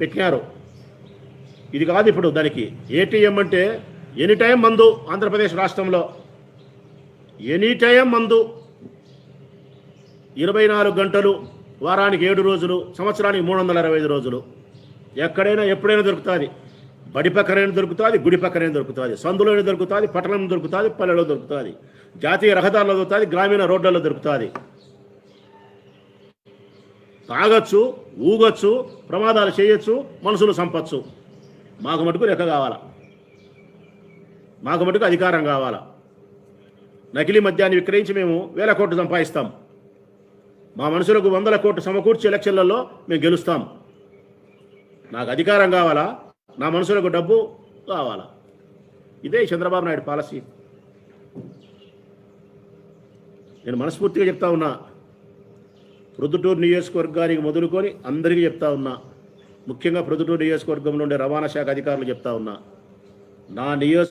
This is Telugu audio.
పెట్టినారు. ఇది కాదు ఇప్పుడు దానికి. ఏటీఎం అంటే ఎనీ టైం మందు. ఆంధ్రప్రదేశ్ రాష్ట్రంలో ఎనీ టైం మందు, 24 గంటలు, వారానికి 7 రోజులు, సంవత్సరానికి 365 రోజులు. ఎక్కడైనా ఎప్పుడైనా దొరుకుతుంది. బడి పక్కనైనా దొరుకుతుంది, గుడి పక్కనైనా దొరుకుతుంది, సందులోనే దొరుకుతుంది, పట్టణంలో దొరుకుతుంది, పల్లెలో దొరుకుతుంది, జాతీయ రహదారుల్లో దొరుకుతుంది, గ్రామీణ రోడ్లలో దొరుకుతుంది. తాగొచ్చు, ఊగొచ్చు, ప్రమాదాలు చేయొచ్చు, మనుషులు చంపచ్చు. మాకు మటుకు లెక్క కావాలా, మాకు మటుకు అధికారం కావాలా. నకిలీ మద్యాన్ని విక్రయించి మేము 1000 కోట్లు సంపాదిస్తాం. మా మనుషులకు 100 కోట్లు సమకూర్చి ఎలక్షన్లలో మేము గెలుస్తాం. నాకు అధికారం కావాలా, నా మనుషులకు డబ్బు కావాలా. ఇదే చంద్రబాబు నాయుడు పాలసీ. నేను మనస్ఫూర్తిగా చెప్తా ఉన్నా. ప్రొద్దుటూరు నియోజకవర్గానికి మొదలుకొని అందరికీ చెప్తా ఉన్నా. ముఖ్యంగా ప్రొద్దుటూరు నియోజకవర్గంలో ఉండే రవాణా శాఖ అధికారులు చెప్తా ఉన్నా. నా